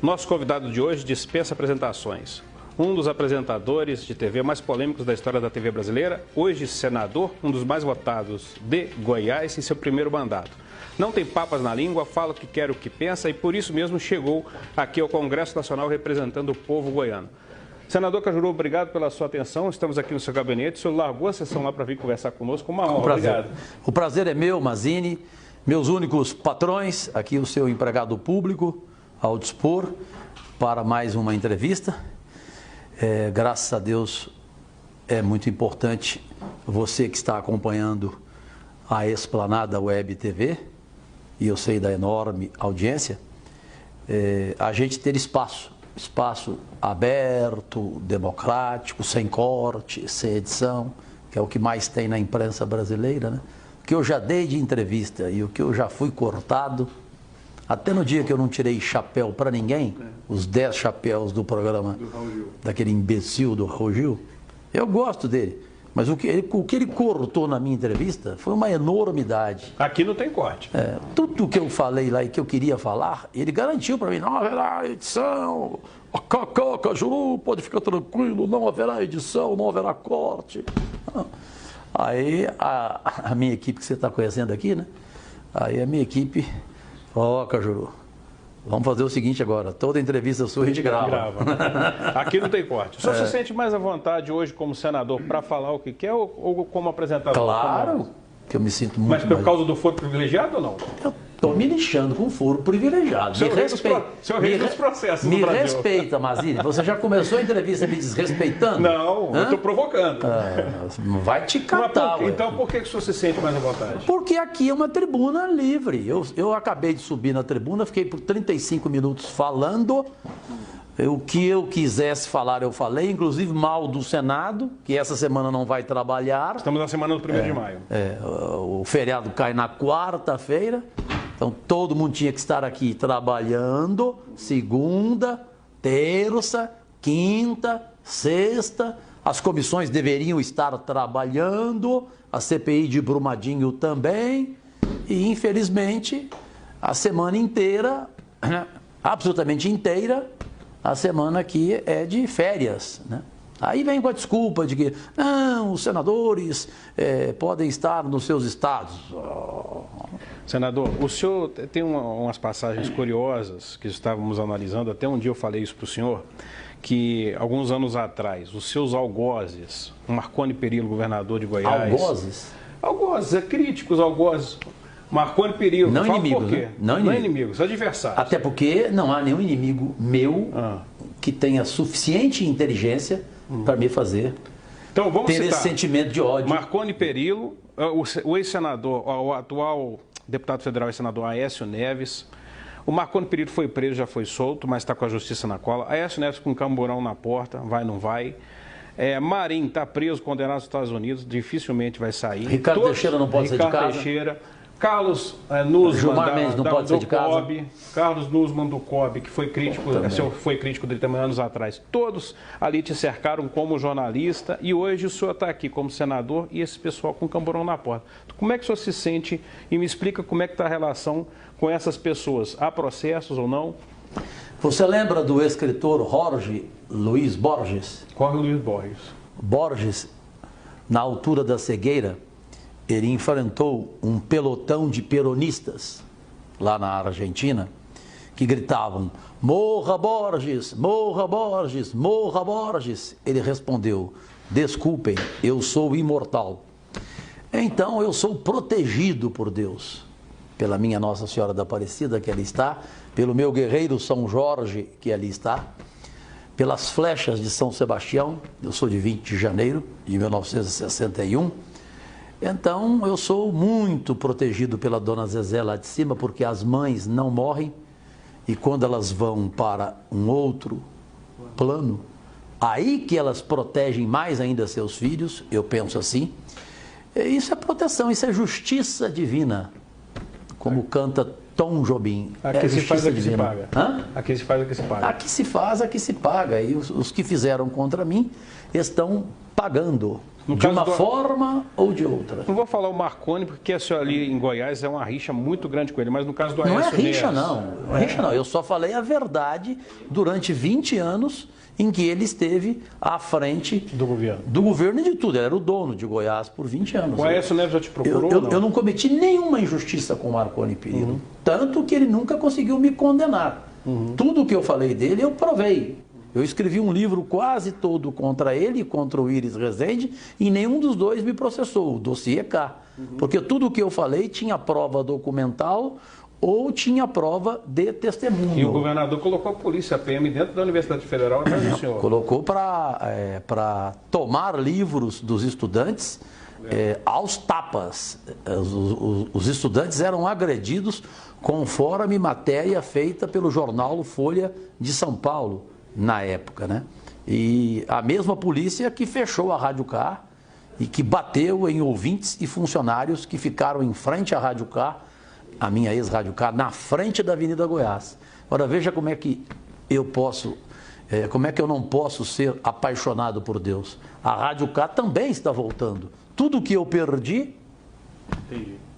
Nosso convidado de hoje dispensa apresentações. Um dos apresentadores de TV mais polêmicos da história da TV brasileira, hoje senador, um dos mais votados de Goiás em seu primeiro mandato. Não tem papas na língua, fala o que quer, o que pensa e por isso mesmo chegou aqui ao Congresso Nacional representando o povo goiano. Senador Cajuru, obrigado pela sua atenção. Estamos aqui no seu gabinete. O senhor largou a sessão lá para vir conversar conosco. Uma honra. Obrigado. O prazer é meu, Mazzini. Meus únicos patrões, aqui o seu empregado público, ao dispor para mais uma entrevista. Graças a Deus é muito importante você que está acompanhando a Esplanada Web TV, e eu sei da enorme audiência, a gente ter espaço aberto, democrático, sem corte, sem edição, que é o que mais tem na imprensa brasileira, né? O que eu já dei de entrevista e o que eu já fui cortado, até no dia que eu não tirei chapéu para ninguém, os 10 chapéus do programa daquele imbecil do Raul Gil, eu gosto dele, mas o que ele cortou na minha entrevista foi uma enormidade. Aqui não tem corte. Tudo que eu falei lá e que eu queria falar, ele garantiu para mim, não haverá edição, Cajuru, pode ficar tranquilo, não haverá edição, não haverá corte. Aí a minha equipe que você está conhecendo aqui, né? Aí a minha equipe, Cajuru, vamos fazer o seguinte agora, toda entrevista sua a gente grava. Aqui não tem corte. O senhor se sente mais à vontade hoje como senador para falar o que quer ou como apresentador? Claro que eu me sinto muito. Mas por causa do foro privilegiado ou não? Eu estou me lixando com foro privilegiado. Me respeita. Me respeita, Mazzini. Você já começou a entrevista me desrespeitando? Não, eu estou provocando. Vai te catar. Então por que o senhor se sente mais à vontade? Porque aqui é uma tribuna livre. Eu acabei de subir na tribuna, fiquei por 35 minutos falando. O que eu quisesse falar, eu falei, inclusive mal do Senado, que essa semana não vai trabalhar. Estamos na semana do 1º de maio. O feriado cai na quarta-feira, então todo mundo tinha que estar aqui trabalhando, segunda, terça, quinta, sexta. As comissões deveriam estar trabalhando, a CPI de Brumadinho também, e infelizmente a semana inteira, absolutamente inteira, a semana aqui é de férias, né? Aí vem com a desculpa de que não, os senadores podem estar nos seus estados. Senador, o senhor tem umas passagens curiosas que estávamos analisando, até um dia eu falei isso para o senhor, que alguns anos atrás, os seus algozes, o Marconi Perillo, governador de Goiás... Algozes? Algozes, críticos algozes. Marconi Perillo, não inimigos, né? Não inimigos, adversários. Até porque não há nenhum inimigo meu que tenha suficiente inteligência para me fazer então, vamos ter citar esse sentimento de ódio. Marconi Perillo, o ex-senador, o atual deputado federal e senador Aécio Neves. O Marconi Perillo foi preso, já foi solto, mas está com a justiça na cola. Aécio Neves com um camburão na porta, vai, não vai. Marinho está preso, condenado nos Estados Unidos, dificilmente vai sair. Ricardo Teixeira não pode sair de casa. Carlos Nussmann, Gilmar Mendes não pode sair de casa. COB, Carlos Nussmann do COB, que foi crítico dele também anos atrás. Todos ali te cercaram como jornalista e hoje o senhor está aqui como senador e esse pessoal com camburão na porta. Como é que o senhor se sente e me explica como é que está a relação com essas pessoas? Há processos ou não? Você lembra do escritor Jorge Luiz Borges? Jorge Luiz Borges. Borges, na altura da cegueira, ele enfrentou um pelotão de peronistas lá na Argentina que gritavam: morra Borges, morra Borges, morra Borges. Ele respondeu: desculpem, eu sou imortal. Então eu sou protegido por Deus, pela minha Nossa Senhora da Aparecida, que ali está, pelo meu guerreiro São Jorge, que ali está, pelas flechas de São Sebastião. Eu sou de 20 de janeiro de 1961. Então, eu sou muito protegido pela Dona Zezé lá de cima, porque as mães não morrem e quando elas vão para um outro plano, aí que elas protegem mais ainda seus filhos, eu penso assim. Isso é proteção, isso é justiça divina, como canta Tom Jobim. Aqui se faz, aqui se paga. Hã? Aqui se faz, aqui se paga. Aqui se faz, aqui se paga. E os que fizeram contra mim estão pagando. de uma forma ou de outra. Não vou falar o Marconi, porque a senhora ali em Goiás é uma rixa muito grande com ele, mas no caso do Aécio Não é rixa, Neves... não é rixa, não. Eu só falei a verdade durante 20 anos em que ele esteve à frente do governo e de tudo. Ele era o dono de Goiás por 20 anos. O Aécio Neves já te procurou? Eu não cometi nenhuma injustiça com o Marconi Perillo. Tanto que ele nunca conseguiu me condenar. Tudo que eu falei dele, eu provei. Eu escrevi um livro quase todo contra ele e contra o Íris Rezende, e nenhum dos dois me processou, o dossiê K. Porque tudo o que eu falei tinha prova documental ou tinha prova de testemunho. E o governador colocou a polícia, a PM, dentro da Universidade Federal atrás do senhor. Colocou para tomar livros dos estudantes aos tapas. Os estudantes eram agredidos conforme matéria feita pelo jornal Folha de São Paulo, na época, né? E a mesma polícia que fechou a Rádio K e que bateu em ouvintes e funcionários que ficaram em frente à Rádio K, a minha ex-Rádio K, na frente da Avenida Goiás. Agora veja como é que eu posso, como é que eu não posso ser apaixonado por Deus. A Rádio K também está voltando. Tudo que eu perdi,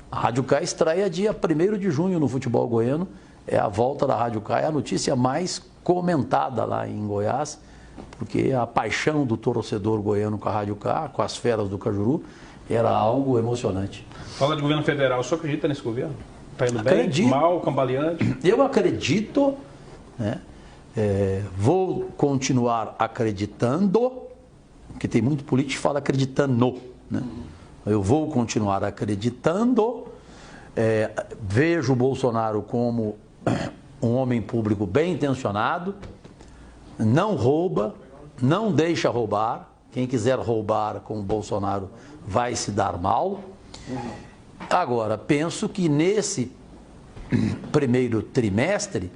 a Rádio K estreia dia 1º de junho no futebol goiano. É a volta da Rádio K, é a notícia mais comentada lá em Goiás, porque a paixão do torcedor goiano com a Rádio K, com as feras do Cajuru, era algo emocionante. Fala de governo federal, o senhor acredita nesse governo? Está indo Acredito. bem, mal, cambaleante? Eu acredito, né? Vou continuar acreditando, porque tem muito político que fala acreditando, né? Eu vou continuar acreditando, vejo o Bolsonaro como um homem público bem intencionado, não rouba, não deixa roubar. Quem quiser roubar com o Bolsonaro vai se dar mal. Agora, penso que nesse primeiro trimestre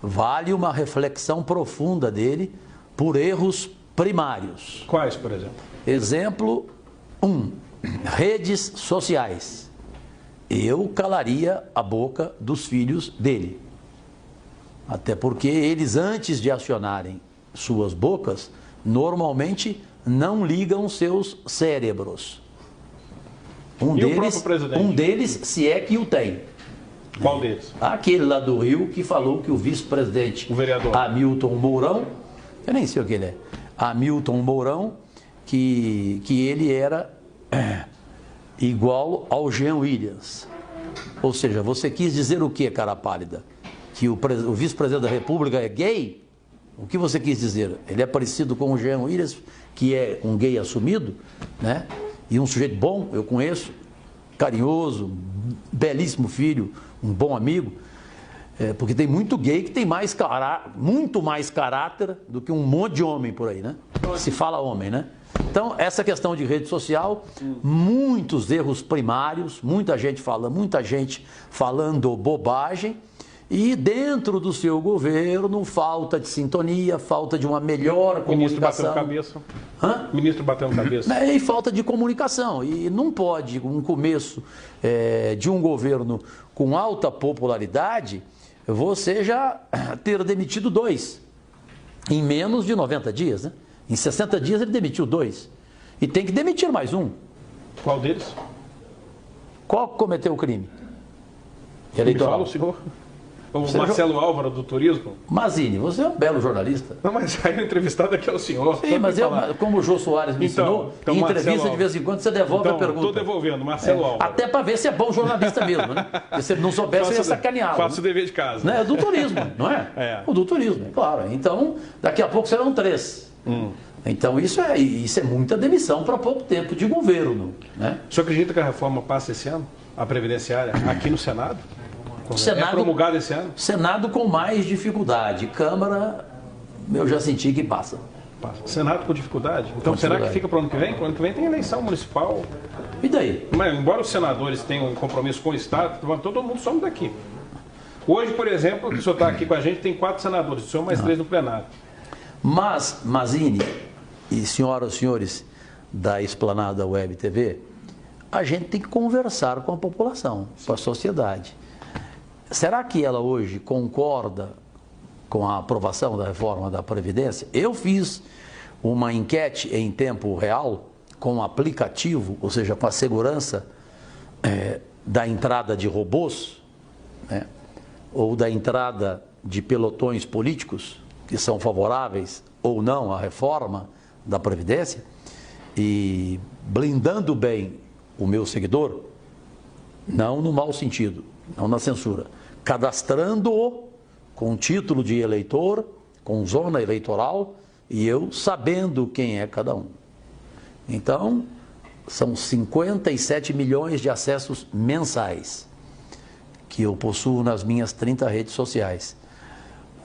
vale uma reflexão profunda dele por erros primários. Quais, por exemplo? Exemplo 1, redes sociais. Eu calaria a boca dos filhos dele. Até porque eles, antes de acionarem suas bocas, normalmente não ligam seus cérebros. Um deles, se é que o tem. Qual deles? Aquele lá do Rio que falou que o vice-presidente, o vereador Hamilton Mourão, eu nem sei o que ele é, Hamilton Mourão, que ele era igual ao Jean Willis. Ou seja, você quis dizer o que, cara pálida? Que o vice-presidente da República é gay? O que você quis dizer? Ele é parecido com o Jean Willis, que é um gay assumido, né? E um sujeito bom, eu conheço, carinhoso, belíssimo filho, um bom amigo, porque tem muito gay que tem muito mais caráter do que um monte de homem por aí, né? Se fala homem, né? Então, essa questão de rede social, muitos erros primários, muita gente falando bobagem, e dentro do seu governo, falta de sintonia, falta de uma melhor comunicação. Ministro batendo cabeça. E falta de comunicação. E não pode, um começo de um governo com alta popularidade, você já ter demitido 2 em menos de 90 dias, né? Em 60 dias ele demitiu 2. E tem que demitir mais um. Qual deles? Qual cometeu o crime? Eleitoral. Me fala o senhor. O Marcelo Álvaro, do Turismo. Mazini, você é um belo jornalista. Não, mas aí o entrevistado aqui é o senhor. Sim, mas como o Jô Soares me ensinou, em entrevista de vez em quando você devolve a pergunta. Estou devolvendo, Marcelo Álvaro. Até para ver se é bom jornalista mesmo, né? Se você não soubesse, você ia sacaneá-lo. Faço o dever de casa. Né? É do turismo, não é? O do turismo, claro. Então, daqui a pouco serão 3. Então, isso é muita demissão para pouco tempo de governo. Né? O senhor acredita que a reforma passa esse ano? A previdenciária, aqui no Senado? Senado, é promulgado esse ano? Senado com mais dificuldade. Câmara, eu já senti que passa. Senado com dificuldade? Então, será que fica para o ano que vem? Para o ano que vem tem eleição municipal. E daí? Mas, embora os senadores tenham um compromisso com o Estado, todo mundo some daqui. Hoje, por exemplo, que o senhor está aqui com a gente, tem 4 senadores, o senhor mais 3 no plenário. Mas, Mazini e senhoras e senhores da Esplanada Web TV, a gente tem que conversar com a população, com a sociedade. Será que ela hoje concorda com a aprovação da reforma da Previdência? Eu fiz uma enquete em tempo real com aplicativo, ou seja, com a segurança da entrada de robôs, né, ou da entrada de pelotões políticos que são favoráveis ou não à reforma da Previdência, e blindando bem o meu seguidor, não no mau sentido, não na censura, cadastrando-o com título de eleitor, com zona eleitoral, e eu sabendo quem é cada um. Então, são 57 milhões de acessos mensais que eu possuo nas minhas 30 redes sociais.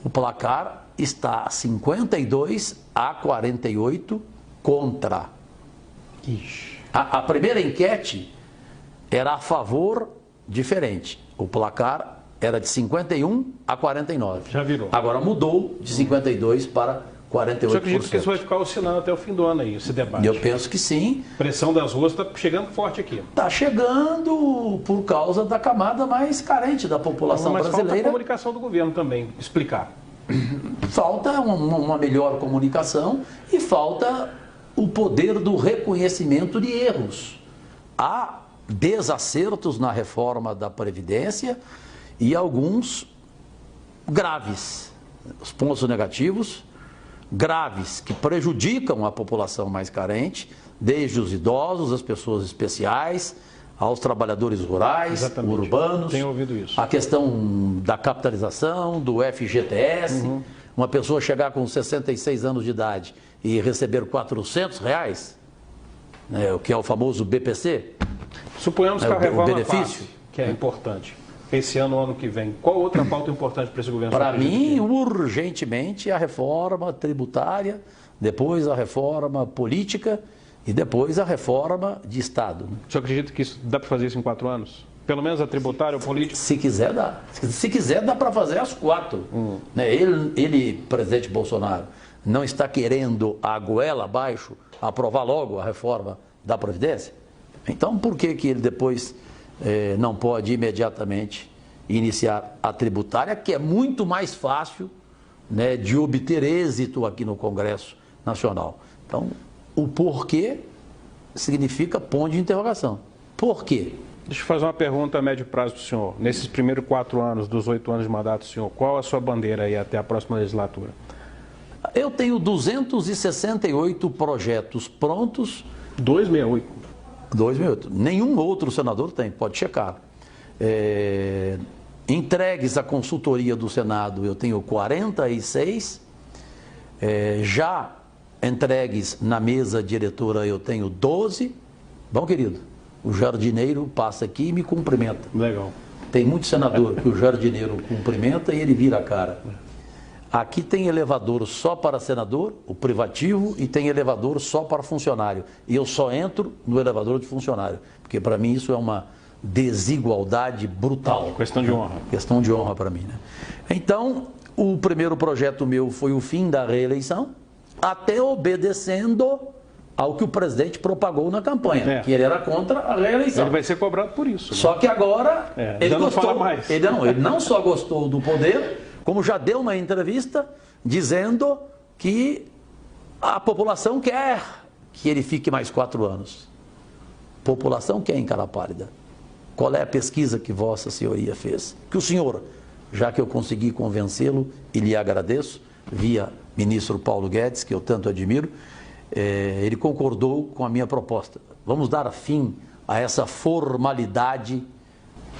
O placar está 52-48 contra. A primeira enquete era a favor, diferente. O placar era de 51-49. Já virou. Agora mudou de 52 para 48%. Você acredita que isso vai ficar oscilando até o fim do ano aí, esse debate? Eu penso que sim. A pressão das ruas está chegando forte aqui. Está chegando por causa da camada mais carente da população brasileira. Mas falta a comunicação do governo também, explicar. Falta uma melhor comunicação e falta o poder do reconhecimento de erros. Há desacertos na reforma da Previdência e alguns graves. Os pontos negativos graves que prejudicam a população mais carente, desde os idosos, as pessoas especiais, aos trabalhadores rurais, exatamente, urbanos. Tenho ouvido isso. A questão da capitalização, do FGTS, uma pessoa chegar com 66 anos de idade e receber R$400, né, o que é o famoso BPC. Suponhamos que a reforma benefício, passe, que é importante. Esse ano, ano que vem. Qual outra pauta importante para esse governo? Para mim, urgentemente, a reforma tributária, depois a reforma política e depois a reforma de Estado. Né? O senhor acredita que isso dá para fazer isso em 4 anos? Pelo menos a tributária ou política? Se quiser, dá. Se quiser, dá para fazer as 4. Né? Ele, presidente Bolsonaro, não está querendo a goela abaixo aprovar logo a reforma da Previdência? Então, por que ele depois não pode imediatamente iniciar a tributária, que é muito mais fácil, né, de obter êxito aqui no Congresso Nacional? Então, o porquê significa ponto de interrogação. Por quê? Deixa eu fazer uma pergunta a médio prazo para o senhor. Nesses primeiros 4 anos, dos 8 anos de mandato do senhor, qual a sua bandeira aí até a próxima legislatura? Eu tenho 268 projetos prontos. 268? 268. Nenhum outro senador tem, pode checar. Entregues à consultoria do Senado, eu tenho 46. Já entregues na mesa diretora, eu tenho 12. Bom, querido, o jardineiro passa aqui e me cumprimenta. Legal. Tem muito senador que o jardineiro cumprimenta e ele vira a cara. Aqui tem elevador só para senador, o privativo, e tem elevador só para funcionário. E eu só entro no elevador de funcionário, porque para mim isso é uma desigualdade brutal. Questão de honra. Questão de honra para mim, né? Então, o primeiro projeto meu foi o fim da reeleição, até obedecendo ao que o presidente propagou na campanha, que ele era contra a reeleição. Ele vai ser cobrado por isso. Só que agora ele gostou. Não fala mais. Ele não só gostou do poder, como já deu uma entrevista dizendo que a população quer que ele fique mais 4 anos. População quer em cara pálida. Qual é a pesquisa que Vossa Senhoria fez? Que o senhor, já que eu consegui convencê-lo e lhe agradeço, via ministro Paulo Guedes, que eu tanto admiro, ele concordou com a minha proposta. Vamos dar fim a essa formalidade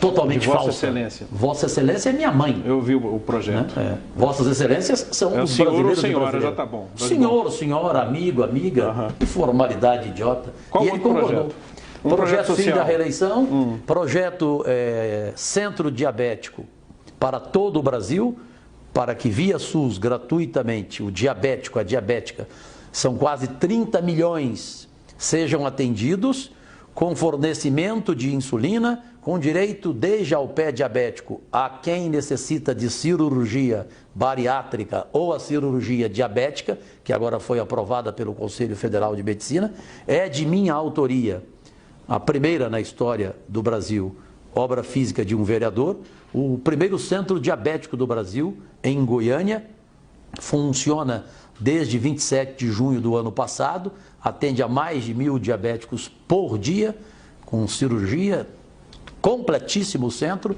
totalmente falsa. Vossa Excelência. Vossa Excelência é minha mãe. Eu vi o projeto. Né? Vossas Excelências são os senhor brasileiros. Ou senhora, já está bom. Senhor, senhora, amigo, amiga, que formalidade idiota. Qual e ele concordou. Projeto? Projeto fim da reeleição, projeto centro diabético para todo o Brasil, para que via SUS gratuitamente o diabético, a diabética, são quase 30 milhões, sejam atendidos com fornecimento de insulina, com direito desde ao pé diabético a quem necessita de cirurgia bariátrica ou a cirurgia diabética, que agora foi aprovada pelo Conselho Federal de Medicina, é de minha autoria. A primeira na história do Brasil, obra física de um vereador, o primeiro centro diabético do Brasil, em Goiânia, funciona desde 27 de junho do ano passado, atende a mais de 1.000 diabéticos por dia, com cirurgia, completíssimo centro,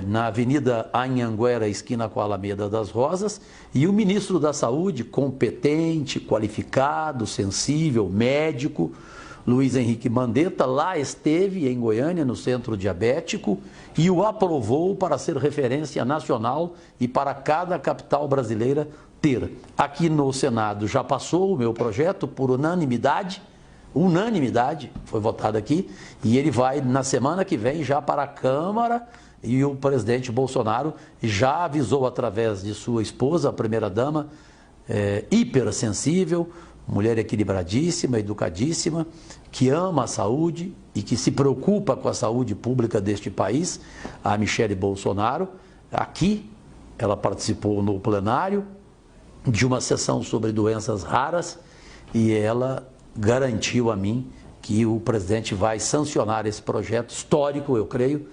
na Avenida Anhanguera, esquina com a Alameda das Rosas, e o ministro da Saúde, competente, qualificado, sensível, médico, Luiz Henrique Mandetta, lá esteve em Goiânia, no centro diabético, e o aprovou para ser referência nacional e para cada capital brasileira ter. Aqui no Senado já passou o meu projeto por unanimidade, foi votado aqui, e ele vai na semana que vem já para a Câmara, e o presidente Bolsonaro já avisou através de sua esposa, a primeira-dama, hipersensível, mulher equilibradíssima, educadíssima, que ama a saúde e que se preocupa com a saúde pública deste país, a Michele Bolsonaro. Aqui, ela participou no plenário de uma sessão sobre doenças raras e ela garantiu a mim que o presidente vai sancionar esse projeto histórico, eu creio,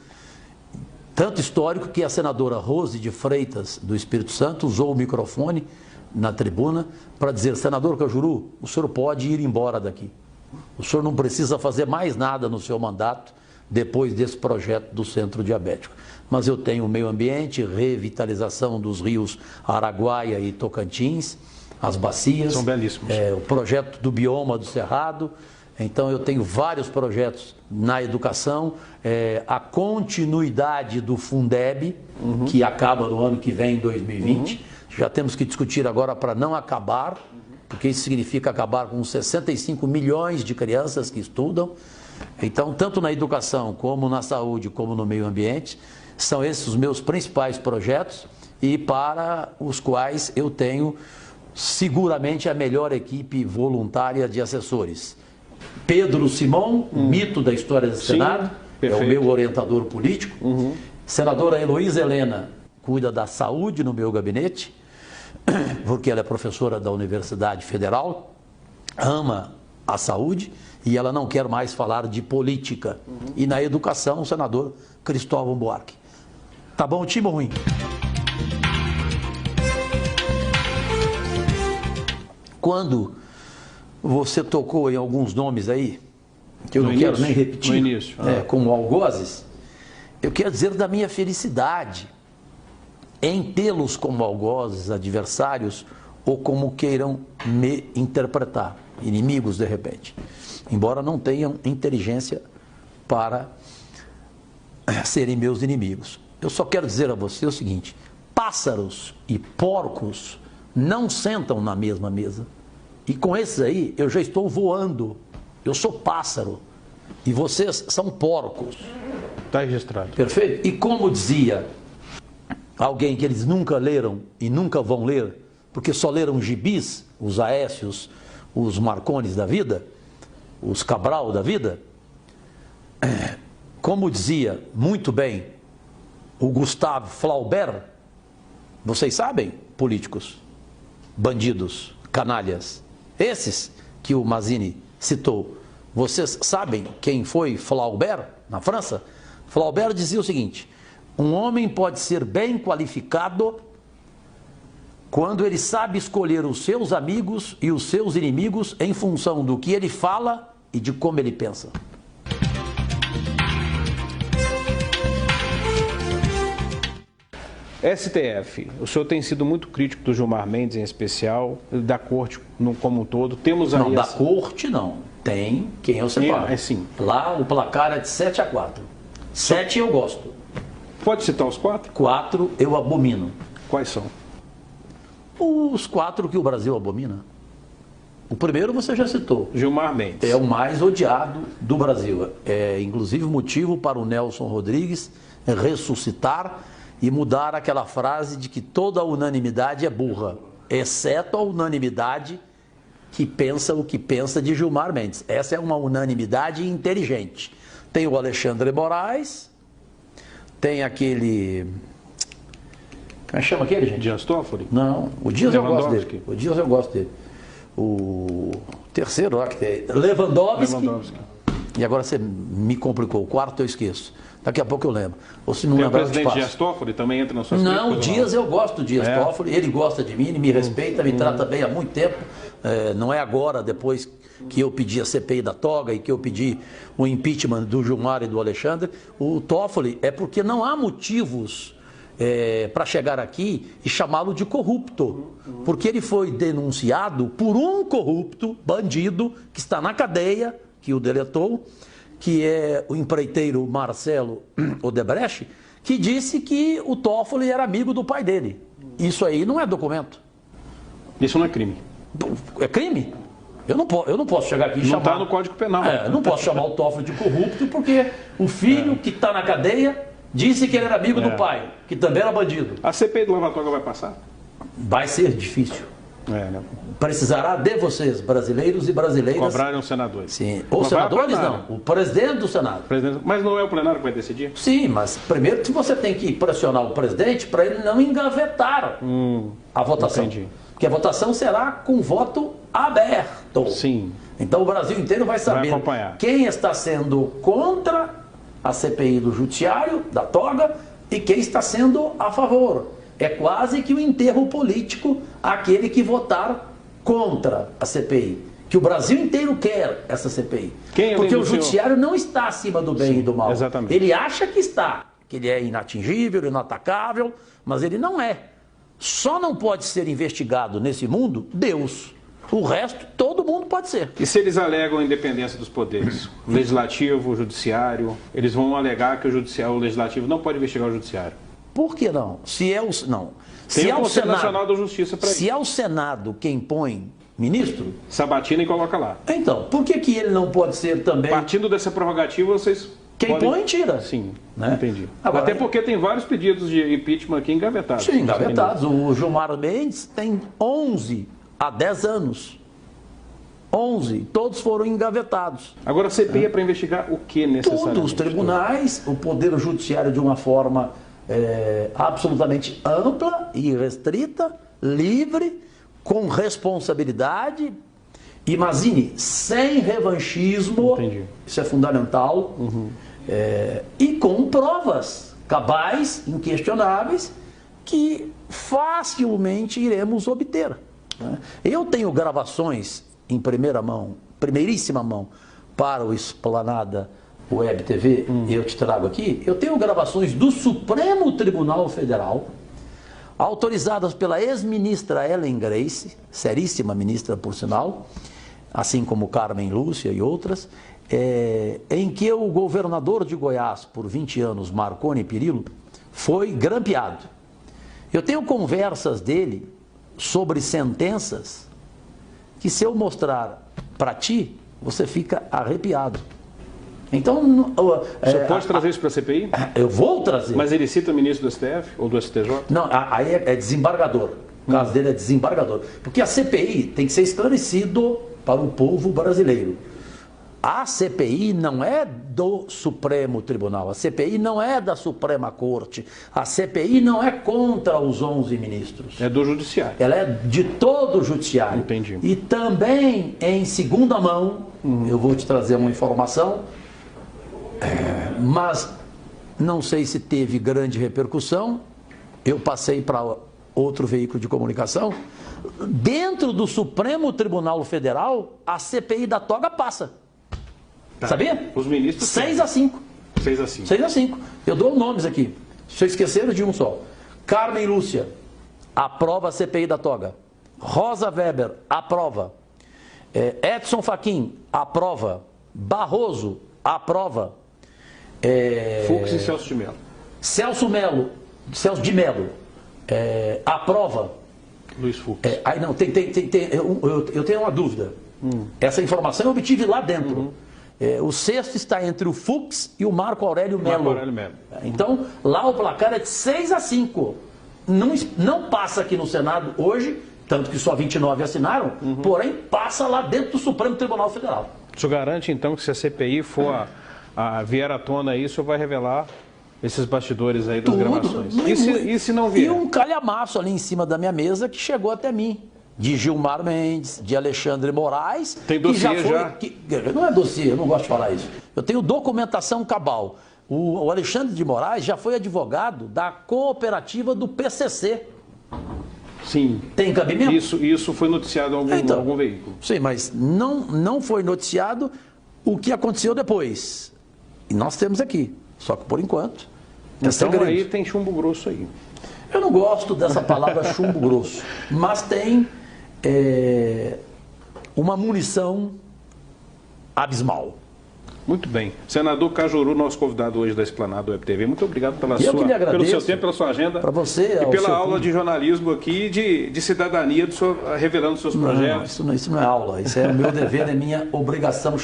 tanto histórico que a senadora Rose de Freitas, do Espírito Santo, usou o microfone na tribuna para dizer: senador Cajuru, o senhor pode ir embora daqui. O senhor não precisa fazer mais nada no seu mandato depois desse projeto do Centro Diabético. Mas eu tenho o meio ambiente, revitalização dos rios Araguaia e Tocantins, as bacias. São belíssimos. O projeto do bioma do Cerrado. Então eu tenho vários projetos na educação, a continuidade do Fundeb, que acaba no ano que vem, em 2020. Já temos que discutir agora para não acabar, porque isso significa acabar com 65 milhões de crianças que estudam. Então, tanto na educação, como na saúde, como no meio ambiente, são esses os meus principais projetos e para os quais eu tenho seguramente a melhor equipe voluntária de assessores. Pedro Simon, mito da história do Senado, é o meu orientador político. Senadora Heloísa Helena cuida da saúde no meu gabinete, porque ela é professora da Universidade Federal, ama a saúde e ela não quer mais falar de política. E na educação, o senador Cristóvão Buarque. Tá bom, time ou ruim? Quando você tocou em alguns nomes aí, que eu não quero nem repetir, no início, como algozes, eu quero dizer da minha felicidade em tê-los como algozes, adversários, ou como queiram me interpretar, inimigos de repente, embora não tenham inteligência para serem meus inimigos. Eu só quero dizer a você o seguinte: pássaros e porcos não sentam na mesma mesa. E com esses aí, eu já estou voando. Eu sou pássaro. E vocês são porcos. Está registrado. Perfeito? E como dizia alguém que eles nunca leram e nunca vão ler, porque só leram gibis, os Aécios, os Marcones da vida, os Cabral da vida, como dizia muito bem o Gustave Flaubert, vocês sabem, políticos, bandidos, canalhas, esses que o Mazzini citou, vocês sabem quem foi Flaubert na França? Flaubert dizia o seguinte: um homem pode ser bem qualificado quando ele sabe escolher os seus amigos e os seus inimigos em função do que ele fala e de como ele pensa. STF, o senhor tem sido muito crítico do Gilmar Mendes em especial, da corte como um todo. Temos aí não, da corte não. Tem quem eu separo. Sim. Lá o placar é de 7-4. 7 eu gosto. Pode citar os 4? 4 eu abomino. Quais são? Os 4 que o Brasil abomina. O primeiro você já citou. Gilmar Mendes. É o mais odiado do Brasil. É inclusive motivo para o Nelson Rodrigues ressuscitar e mudar aquela frase de que toda unanimidade é burra, exceto a unanimidade que pensa o que pensa de Gilmar Mendes. Essa é uma unanimidade inteligente. Tem o Alexandre Moraes, tem aquele... Como chama aquele, gente? Dias Toffoli? Não, o Dias eu gosto dele. O Dias eu gosto dele. O terceiro lá que tem... Lewandowski. E agora você me complicou. O quarto eu esqueço. Daqui a pouco eu lembro. Ou se não Tem o lembrar, eu te presidente passo. Dias Toffoli também entra na sua Não, o Dias, eu gosto do Dias Toffoli, ele gosta de mim, ele me respeita, me trata bem há muito tempo. Não é agora, depois que eu pedi a CPI da toga e que eu pedi o impeachment do Gilmar e do Alexandre. O Toffoli é porque não há motivos para chegar aqui e chamá-lo de corrupto. Porque ele foi denunciado por um corrupto, bandido, que está na cadeia, que o deletou, que é o empreiteiro Marcelo Odebrecht, que disse que o Toffoli era amigo do pai dele. Isso aí não é documento. Isso não é crime. É crime? Eu não posso chegar aqui e chamar... Não está no Código Penal. Eu não posso chamar o Toffoli de corrupto porque o filho que está na cadeia disse que ele era amigo do pai, que também era bandido. A CPI do Lava Toga vai passar? Vai ser difícil. Né? Precisará de vocês, brasileiros e brasileiras. Cobrarem os senadores. Sim. Os senadores não, o presidente do Senado. Mas não é o plenário que vai decidir? Sim, mas primeiro você tem que pressionar o presidente para ele não engavetar a votação. Entendi. Porque a votação será com voto aberto. Sim. Então o Brasil inteiro vai saber quem está sendo contra a CPI do Judiciário, da toga, e quem está sendo a favor. É quase que o enterro político aquele que votar contra a CPI. Que o Brasil inteiro quer essa CPI. Porque o Judiciário não está acima do bem e do mal. Exatamente. Ele acha que está, que ele é inatingível, inatacável, mas ele não é. Só não pode ser investigado nesse mundo Deus. O resto, todo mundo pode ser. E se eles alegam a independência dos poderes? O Legislativo, o Judiciário, eles vão alegar que o Legislativo não pode investigar o Judiciário. Por que não? Se é o não. Tem o Conselho Nacional da Justiça para isso. Se é o Senado quem põe ministro, sabatina e coloca lá. Então, por que ele não pode ser também? Partindo dessa prerrogativa, vocês quem põe, tira. Sim, né? Entendi. Agora, até porque tem vários pedidos de impeachment aqui engavetados. Sim, engavetados. O Gilmar Mendes tem 11 há 10 anos. 11, todos foram engavetados. Agora a CPI é para investigar o que necessariamente? Tudo, os tribunais, o Poder Judiciário de uma forma absolutamente ampla e restrita, livre, com responsabilidade. Imagine, sem revanchismo, Entendi. Isso é fundamental, e com provas cabais, inquestionáveis, que facilmente iremos obter. Né? Eu tenho gravações em primeira mão, primeiríssima mão, para o Esplanada Web TV, eu te trago aqui, eu tenho gravações do Supremo Tribunal Federal, autorizadas pela ex-ministra Ellen Grace, seríssima ministra por sinal, assim como Carmen Lúcia e outras, em que o governador de Goiás, por 20 anos, Marconi Perillo, foi grampeado. Eu tenho conversas dele sobre sentenças que, se eu mostrar para ti, você fica arrepiado. Então, você pode trazer isso para a CPI? Eu vou trazer. Mas ele cita o ministro do STF ou do STJ? Não, aí é desembargador. O caso dele é desembargador. Porque a CPI tem que ser esclarecido para o povo brasileiro. A CPI não é do Supremo Tribunal, a CPI não é da Suprema Corte, a CPI não é contra os 11 ministros. É do Judiciário. Ela é de todo o Judiciário. Entendi. E também, em segunda mão, eu vou te trazer uma informação, mas não sei se teve grande repercussão, eu passei para outro veículo de comunicação, dentro do Supremo Tribunal Federal, a CPI da toga passa. Tá. Sabia? Os ministros... 6-5. 6-5. 6-5. Eu dou nomes aqui. Vocês esqueceram de um só. Carmen Lúcia, aprova a CPI da toga. Rosa Weber, aprova. Edson Fachin, aprova. Barroso, aprova. Fux e Celso de Mello. Celso de Mello, aprova. Luiz Fux. Aí não, eu tenho uma dúvida. Essa informação eu obtive lá dentro. O sexto está entre o Fux e o Marco Aurélio Mello. Então, lá o placar é de 6-5. Não passa aqui no Senado hoje, tanto que só 29 assinaram, porém passa lá dentro do Supremo Tribunal Federal. O senhor garante, então, que se a CPI for vier à tona isso, vai revelar esses bastidores aí das gravações? E se não vier? E um calhamaço ali em cima da minha mesa que chegou até mim. de Gilmar Mendes, de Alexandre Moraes. Tem dossiê que já? Não é dossiê, eu não gosto de falar isso. Eu tenho documentação cabal. O Alexandre de Moraes já foi advogado da cooperativa do PCC. Sim. Tem cabimento? Isso foi noticiado em algum veículo. Sim, mas não foi noticiado o que aconteceu depois. E nós temos aqui. Só que por enquanto. Então aí tem chumbo grosso aí. Eu não gosto dessa palavra chumbo grosso, mas tem uma munição abismal. Muito bem. Senador Cajuru, nosso convidado hoje da Esplanada Web TV, muito obrigado pelo seu tempo, pela sua agenda. Para você, e pela aula de jornalismo aqui, de cidadania, revelando seus projetos. Isso não é aula, isso é o meu dever, é minha obrigação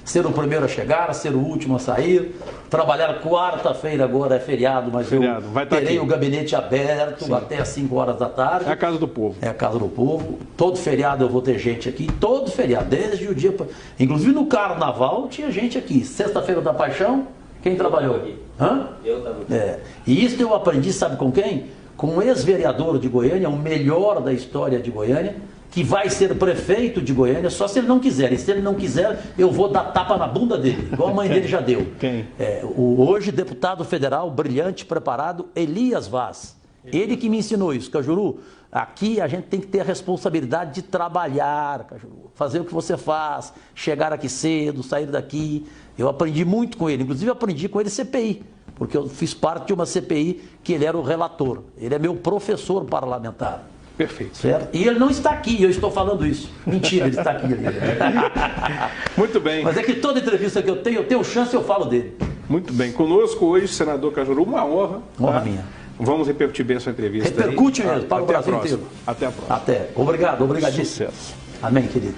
ser o primeiro a chegar, ser o último a sair. Trabalhar quarta-feira agora é feriado, mas eu terei o gabinete aberto até às 5 horas da tarde. É a casa do povo. É a casa do povo. Todo feriado eu vou ter gente aqui, todo feriado, desde o dia... Inclusive no carnaval tinha gente aqui. Sexta-feira da Paixão, quem trabalhou aqui? Eu estava aqui. E isso eu aprendi, sabe com quem? Com um ex-vereador de Goiânia, o melhor da história de Goiânia, que vai ser prefeito de Goiânia, só se ele não quiser. E se ele não quiser, eu vou dar tapa na bunda dele, igual a mãe dele já deu. Quem? O hoje deputado federal, brilhante, preparado, Elias Vaz. Ele que me ensinou isso. Cajuru, aqui a gente tem que ter a responsabilidade de trabalhar, Cajuru. Fazer o que você faz, chegar aqui cedo, sair daqui. Eu aprendi muito com ele, inclusive aprendi com ele CPI, porque eu fiz parte de uma CPI que ele era o relator. Ele é meu professor parlamentar. Perfeito. Certo? E ele não está aqui, eu estou falando isso. Mentira, ele está aqui. Muito bem. Mas é que toda entrevista que eu tenho chance, eu falo dele. Muito bem. Conosco hoje, senador Cajuru, uma honra. Honra minha. Vamos repercutir bem a sua entrevista. Repercute mesmo, para o Brasil inteiro. Até a próxima. Até. Obrigado, obrigadíssimo. Sucesso. Amém, querido.